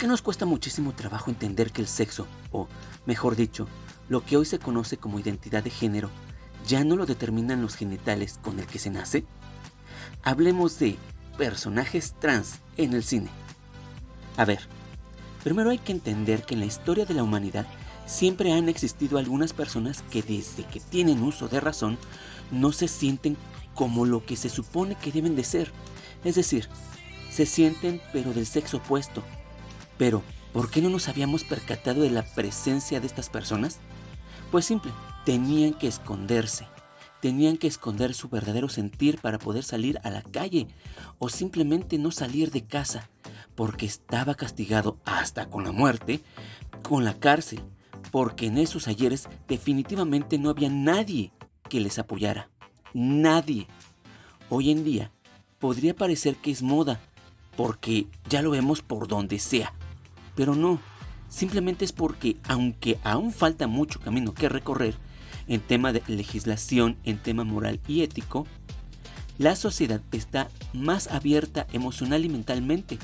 nos cuesta muchísimo trabajo entender que el sexo, o mejor dicho, lo que hoy se conoce como identidad de género, ya no lo determinan los genitales con el que se nace? Hablemos de personajes trans en el cine. A ver, primero hay que entender que en la historia de la humanidad siempre han existido algunas personas que desde que tienen uso de razón no se sienten como lo que se supone que deben de ser. Es decir, se sienten pero del sexo opuesto. Pero, ¿por qué no nos habíamos percatado de la presencia de estas personas? Pues simple, tenían que esconderse. Tenían que esconder su verdadero sentir para poder salir a la calle o simplemente no salir de casa, porque estaba castigado hasta con la muerte, con la cárcel, porque en esos ayeres definitivamente no había nadie que les apoyara. Nadie. Hoy en día podría parecer que es moda, porque ya lo vemos por donde sea. Pero no, simplemente es porque aunque aún falta mucho camino que recorrer en tema de legislación, en tema moral y ético, la sociedad está más abierta emocional y mentalmente.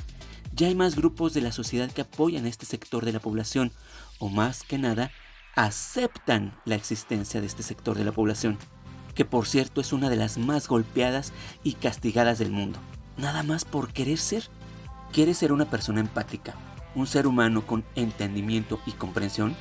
Ya hay más grupos de la sociedad que apoyan a este sector de la población, o más que nada, aceptan la existencia de este sector de la población, que por cierto es una de las más golpeadas y castigadas del mundo. Nada más por querer ser. ¿Quieres ser una persona empática? ¿Un ser humano con entendimiento y comprensión?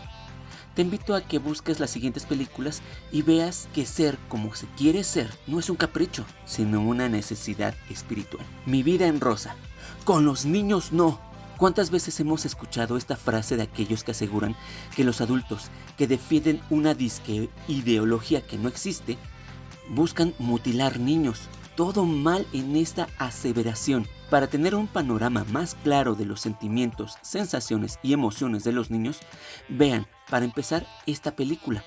Te invito a que busques las siguientes películas y veas que ser como se quiere ser no es un capricho, sino una necesidad espiritual. Mi vida en rosa. Con los niños no. ¿Cuántas veces hemos escuchado esta frase de aquellos que aseguran que los adultos que defienden una disque ideología que no existe buscan mutilar niños? Todo mal en esta aseveración. Para tener un panorama más claro de los sentimientos, sensaciones y emociones de los niños, vean, para empezar, esta película.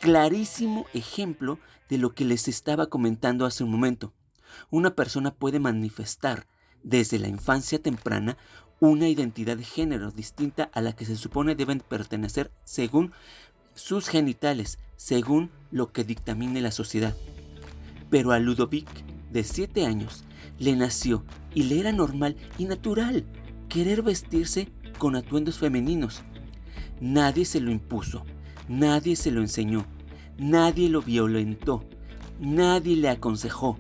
Clarísimo ejemplo de lo que les estaba comentando hace un momento. Una persona puede manifestar desde la infancia temprana una identidad de género distinta a la que se supone deben pertenecer según sus genitales, según lo que dictamine la sociedad. Pero a Ludovic, de 7 años, le nació y le era normal y natural querer vestirse con atuendos femeninos. Nadie se lo impuso, nadie se lo enseñó, nadie lo violentó, nadie le aconsejó.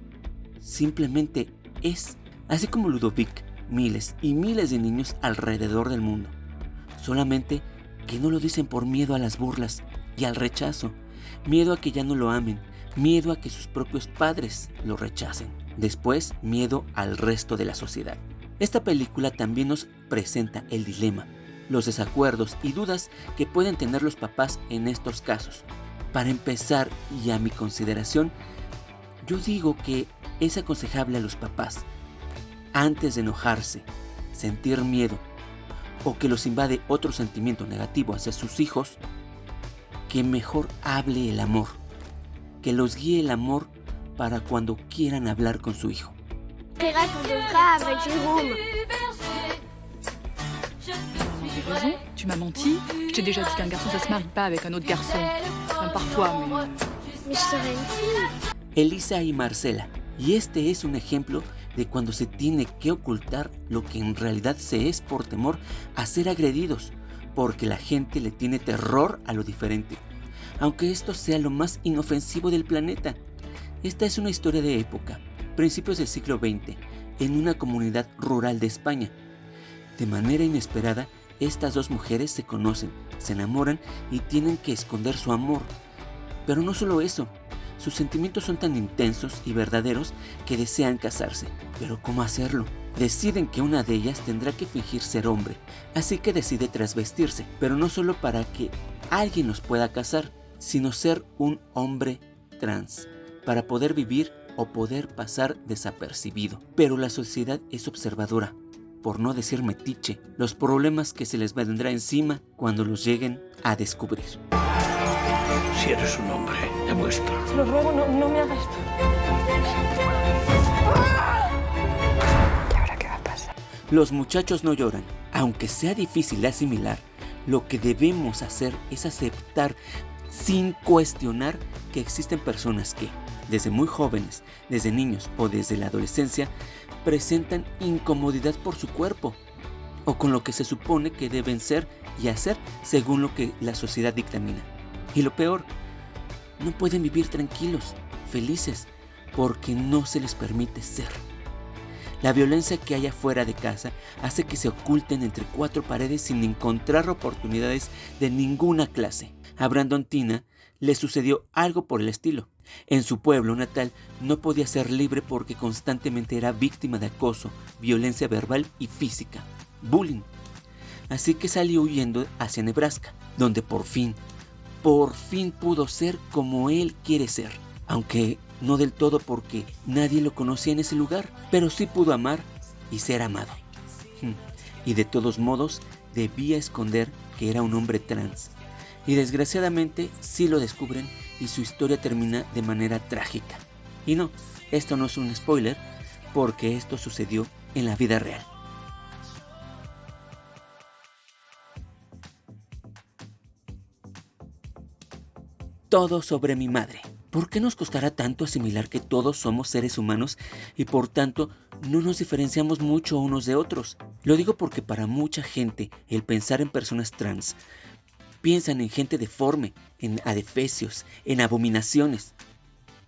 Simplemente es, así como Ludovic, miles y miles de niños alrededor del mundo. Solamente que no lo dicen por miedo a las burlas y al rechazo, miedo a que ya no lo amen, miedo a que sus propios padres lo rechacen. Después, miedo al resto de la sociedad. Esta película también nos presenta el dilema, los desacuerdos y dudas que pueden tener los papás en estos casos. Para empezar, y a mi consideración, yo digo que es aconsejable a los papás, antes de enojarse, sentir miedo o que los invade otro sentimiento negativo hacia sus hijos, que mejor hable el amor, que los guíe el amor para cuando quieran hablar con su hijo. Arrête, on devra avec Jérôme. T'as raison, tu m'as menti. Je t'ai déjà dit qu'un garçon ça se marie pas avec un autre garçon. Même parfois, mais... Mais je serai une fille. Elisa y Marcela. Y este es un ejemplo de cuando se tiene que ocultar lo que en realidad se es por temor a ser agredidos, porque la gente le tiene terror a lo diferente, aunque esto sea lo más inofensivo del planeta. Esta es una historia de época, principios del siglo XX, en una comunidad rural de España. De manera inesperada, estas dos mujeres se conocen, se enamoran y tienen que esconder su amor. Pero no solo eso, sus sentimientos son tan intensos y verdaderos que desean casarse. Pero ¿cómo hacerlo? Deciden que una de ellas tendrá que fingir ser hombre, así que decide trasvestirse, pero no solo para que alguien los pueda casar, sino ser un hombre trans, para poder vivir o poder pasar desapercibido. Pero la sociedad es observadora, por no decir metiche, los problemas que se les vendrá encima cuando los lleguen a descubrir. Si eres un hombre, demuestra. Te lo ruego, no me hagas esto. ¿Y ahora qué va a pasar? Los muchachos no lloran. Aunque sea difícil de asimilar, lo que debemos hacer es aceptar sin cuestionar que existen personas que, desde muy jóvenes, desde niños o desde la adolescencia, presentan incomodidad por su cuerpo. o con lo que se supone que deben ser y hacer según lo que la sociedad dictamina. Y lo peor, no pueden vivir tranquilos, felices, porque no se les permite ser. La violencia que hay afuera de casa hace que se oculten entre cuatro paredes sin encontrar oportunidades de ninguna clase. A Brandon Teena le sucedió algo por el estilo. En su pueblo natal no podía ser libre porque constantemente era víctima de acoso, violencia verbal y física, bullying. Así que salió huyendo hacia Nebraska, donde por fin pudo ser como él quiere ser. Aunque no del todo porque nadie lo conocía en ese lugar, pero sí pudo amar y ser amado. Y de todos modos debía esconder que era un hombre trans. Y desgraciadamente sí lo descubren y su historia termina de manera trágica. Y no, esto no es un spoiler porque esto sucedió en la vida real. Todo sobre mi madre. ¿Por qué nos costará tanto asimilar que todos somos seres humanos y por tanto no nos diferenciamos mucho unos de otros? Lo digo porque para mucha gente el pensar en personas trans piensan en gente deforme, en adefesios, en abominaciones.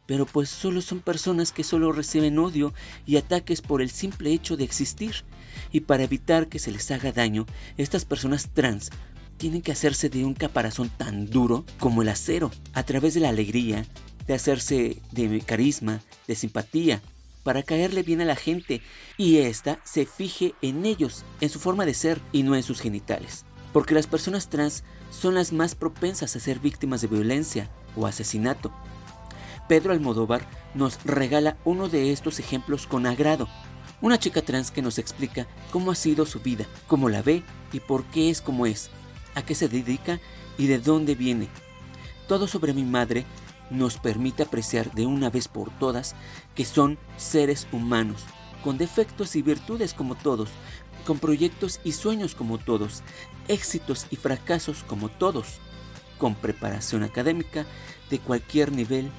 Pero pues solo son personas que solo reciben odio y ataques por el simple hecho de existir. Y para evitar que se les haga daño, estas personas trans tienen que hacerse de un caparazón tan duro como el acero, a través de la alegría, de hacerse de carisma, de simpatía, para caerle bien a la gente y ésta se fije en ellos, en su forma de ser y no en sus genitales. Porque las personas trans son las más propensas a ser víctimas de violencia o asesinato. Pedro Almodóvar nos regala uno de estos ejemplos con agrado. Una chica trans que nos explica cómo ha sido su vida, cómo la ve y por qué es como es, a qué se dedica y de dónde viene. Todo sobre mi madre nos permite apreciar de una vez por todas que son seres humanos, con defectos y virtudes como todos, con proyectos y sueños como todos, éxitos y fracasos como todos, con preparación académica de cualquier nivel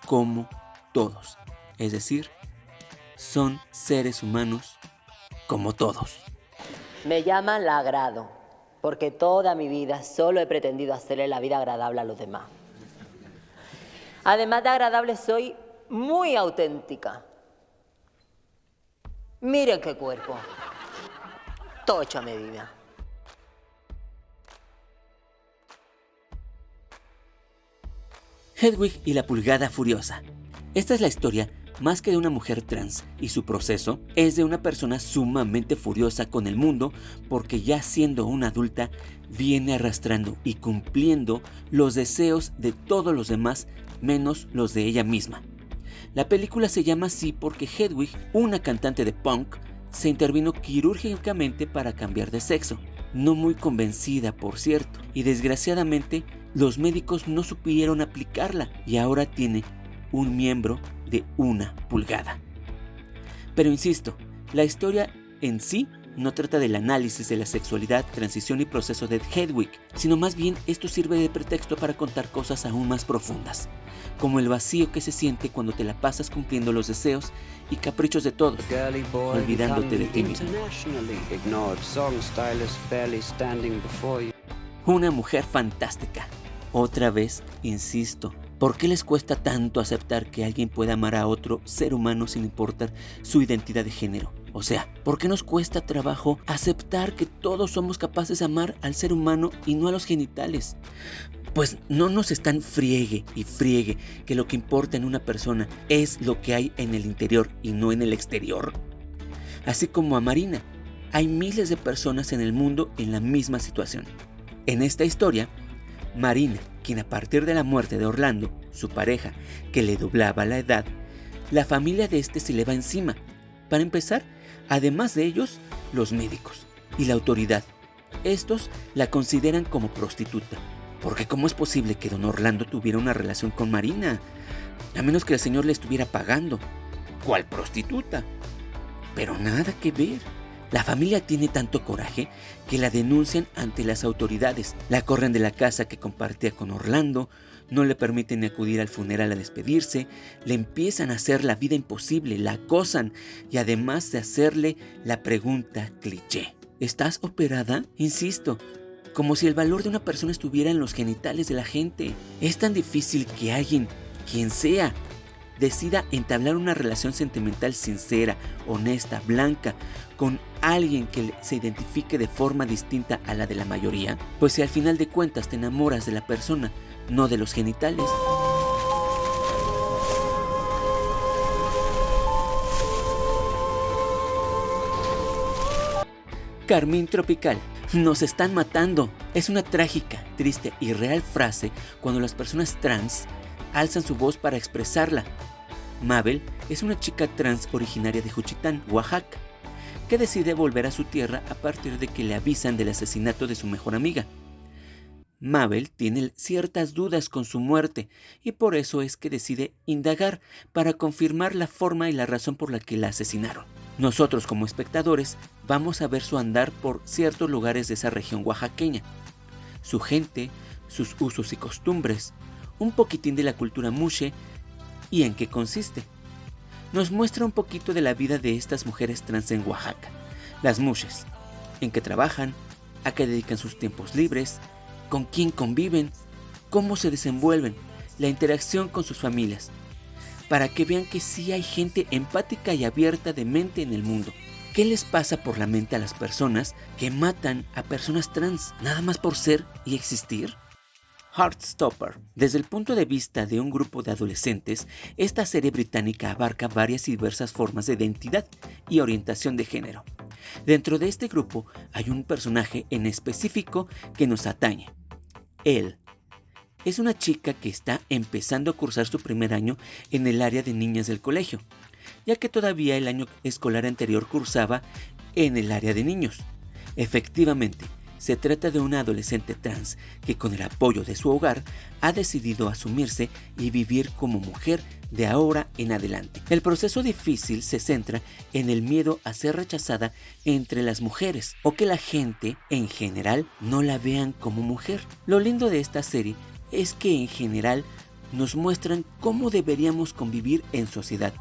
como todos. Es decir, son seres humanos como todos. Me llaman la agrado, porque toda mi vida solo he pretendido hacerle la vida agradable a los demás. Además de agradable, soy muy auténtica. Miren qué cuerpo. Tocha medida. Hedwig y la pulgada furiosa. Esta es la historia más que de una mujer trans, y su proceso es de una persona sumamente furiosa con el mundo porque ya siendo una adulta viene arrastrando y cumpliendo los deseos de todos los demás menos los de ella misma. La película se llama así porque Hedwig, una cantante de punk, se intervino quirúrgicamente para cambiar de sexo. No muy convencida, por cierto, y desgraciadamente los médicos no supieron aplicarla y ahora tiene un miembro de 1 pulgada. Pero insisto, la historia en sí no trata del análisis de la sexualidad, transición y proceso de Hedwig, sino más bien esto sirve de pretexto para contar cosas aún más profundas, como el vacío que se siente cuando te la pasas cumpliendo los deseos y caprichos de todos, olvidándote de ti mismo. Una mujer fantástica. Otra vez, insisto, ¿por qué les cuesta tanto aceptar que alguien pueda amar a otro ser humano sin importar su identidad de género? O sea, ¿por qué nos cuesta trabajo aceptar que todos somos capaces de amar al ser humano y no a los genitales? Pues no nos están friegue y friegue que lo que importa en una persona es lo que hay en el interior y no en el exterior. Así como a Marina, hay miles de personas en el mundo en la misma situación. En esta historia, Marina, quien a partir de la muerte de Orlando, su pareja, que le doblaba la edad, la familia de este se le va encima. Para empezar, además de ellos, los médicos y la autoridad. Estos la consideran como prostituta, porque ¿cómo es posible que don Orlando tuviera una relación con Marina? A menos que el señor le estuviera pagando. ¿Cuál prostituta? Pero nada que ver. La familia tiene tanto coraje que la denuncian ante las autoridades. La corren de la casa que compartía con Orlando, no le permiten acudir al funeral a despedirse, le empiezan a hacer la vida imposible, la acosan y además de hacerle la pregunta cliché. ¿Estás operada? Insisto, como si el valor de una persona estuviera en los genitales de la gente. Es tan difícil que alguien, quien sea, decida entablar una relación sentimental sincera, honesta, blanca, con alguien que se identifique de forma distinta a la de la mayoría. Pues si al final de cuentas te enamoras de la persona, no de los genitales. Carmín tropical. Nos están matando. Es una trágica, triste y real frase cuando las personas trans alzan su voz para expresarla. Mabel es una chica trans originaria de Juchitán, Oaxaca, que decide volver a su tierra a partir de que le avisan del asesinato de su mejor amiga. Mabel tiene ciertas dudas con su muerte y por eso es que decide indagar para confirmar la forma y la razón por la que la asesinaron. Nosotros como espectadores vamos a ver su andar por ciertos lugares de esa región oaxaqueña, su gente, sus usos y costumbres, un poquitín de la cultura muxe y en qué consiste. Nos muestra un poquito de la vida de estas mujeres trans en Oaxaca, las muxes, en qué trabajan, a qué dedican sus tiempos libres, con quién conviven, cómo se desenvuelven, la interacción con sus familias, para que vean que sí hay gente empática y abierta de mente en el mundo. ¿Qué les pasa por la mente a las personas que matan a personas trans nada más por ser y existir? Heartstopper. Desde el punto de vista de un grupo de adolescentes, esta serie británica abarca varias y diversas formas de identidad y orientación de género. Dentro de este grupo hay un personaje en específico que nos atañe. Elle es una chica que está empezando a cursar su primer año en el área de niñas del colegio, ya que todavía el año escolar anterior cursaba en el área de niños. Efectivamente, se trata de una adolescente trans que con el apoyo de su hogar ha decidido asumirse y vivir como mujer de ahora en adelante. El proceso difícil se centra en el miedo a ser rechazada entre las mujeres o que la gente en general no la vean como mujer. Lo lindo de esta serie es que en general nos muestran cómo deberíamos convivir en sociedad,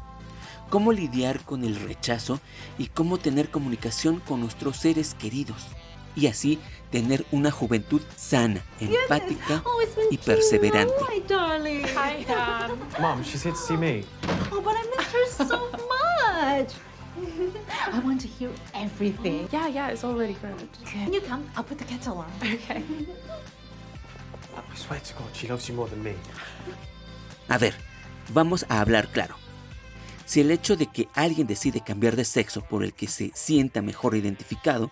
cómo lidiar con el rechazo y cómo tener comunicación con nuestros seres queridos. Y así tener una juventud sana, empática y perseverante. Hi, darling. Hi, Dad. Mom, she's here to see me. Oh, but I missed her so much. I want to hear everything. Yeah, it's already good. Can you come? I'll put the kettle on. Okay. I swear to God, she loves you more than me. A ver, vamos a hablar claro. Si el hecho de que alguien decide cambiar de sexo por el que se sienta mejor identificado,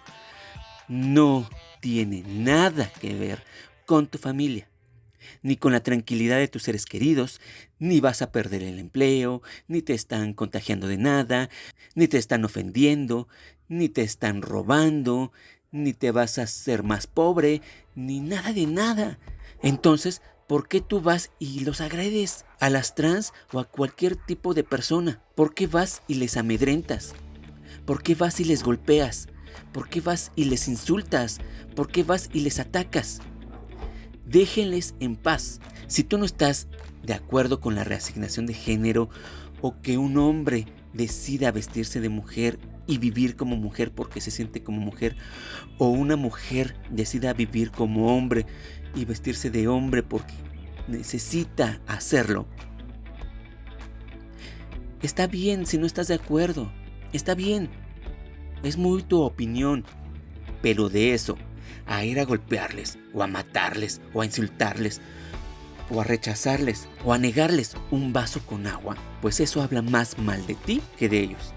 no tiene nada que ver con tu familia, ni con la tranquilidad de tus seres queridos, ni vas a perder el empleo, ni te están contagiando de nada, ni te están ofendiendo, ni te están robando, ni te vas a hacer más pobre, ni nada de nada. Entonces, ¿por qué tú vas y los agredes a las trans o a cualquier tipo de persona? ¿Por qué vas y les amedrentas? ¿Por qué vas y les golpeas? ¿Por qué vas y les insultas? ¿Por qué vas y les atacas? Déjenles en paz. Si tú no estás de acuerdo con la reasignación de género o que un hombre decida vestirse de mujer y vivir como mujer porque se siente como mujer, o una mujer decida vivir como hombre y vestirse de hombre porque necesita hacerlo, está bien si no estás de acuerdo, está bien. Es muy tu opinión, pero de eso, a ir a golpearles, o a matarles, o a insultarles, o a rechazarles, o a negarles un vaso con agua, pues eso habla más mal de ti que de ellos.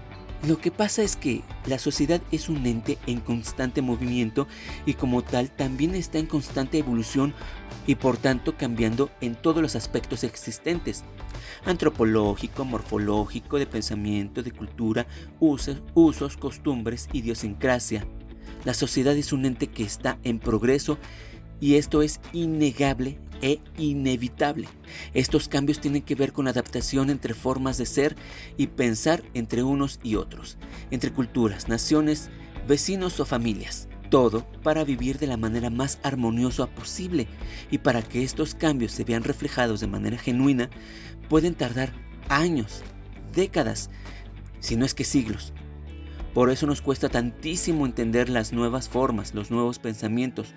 Lo que pasa es que la sociedad es un ente en constante movimiento y como tal también está en constante evolución y por tanto cambiando en todos los aspectos existentes. Antropológico, morfológico, de pensamiento, de cultura, usos, costumbres, idiosincrasia. La sociedad es un ente que está en progreso y esto es innegable e inevitable. Estos cambios tienen que ver con adaptación entre formas de ser y pensar entre unos y otros, entre culturas, naciones, vecinos o familias. Todo para vivir de la manera más armoniosa posible y para que estos cambios se vean reflejados de manera genuina, pueden tardar años, décadas, si no es que siglos. Por eso nos cuesta tantísimo entender las nuevas formas, los nuevos pensamientos,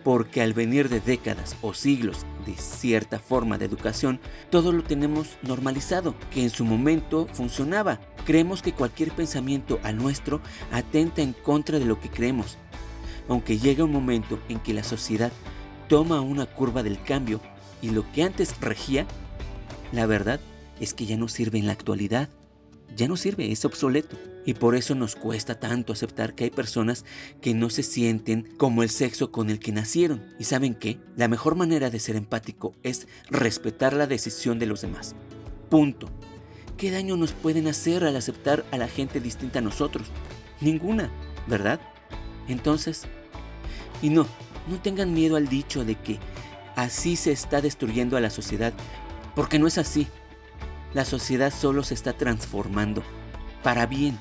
porque al venir de décadas o siglos de cierta forma de educación, todo lo tenemos normalizado, que en su momento funcionaba. Creemos que cualquier pensamiento al nuestro atenta en contra de lo que creemos. Aunque llega un momento en que la sociedad toma una curva del cambio y lo que antes regía, la verdad es que ya no sirve en la actualidad. Ya no sirve, es obsoleto. Y por eso nos cuesta tanto aceptar que hay personas que no se sienten como el sexo con el que nacieron. ¿Y saben qué? La mejor manera de ser empático es respetar la decisión de los demás. Punto. ¿Qué daño nos pueden hacer al aceptar a la gente distinta a nosotros? Ninguna, ¿verdad? Entonces, y no tengan miedo al dicho de que así se está destruyendo a la sociedad, porque no es así. La sociedad solo se está transformando para bien,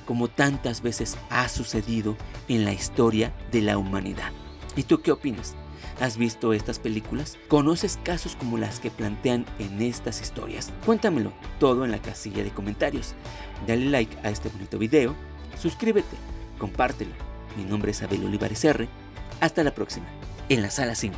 como tantas veces ha sucedido en la historia de la humanidad. ¿Y tú qué opinas? ¿Has visto estas películas? ¿Conoces casos como las que plantean en estas historias? Cuéntamelo todo en la casilla de comentarios. Dale like a este bonito video, suscríbete, compártelo. Mi nombre es Abel Olivares R. Hasta la próxima, en la sala 5.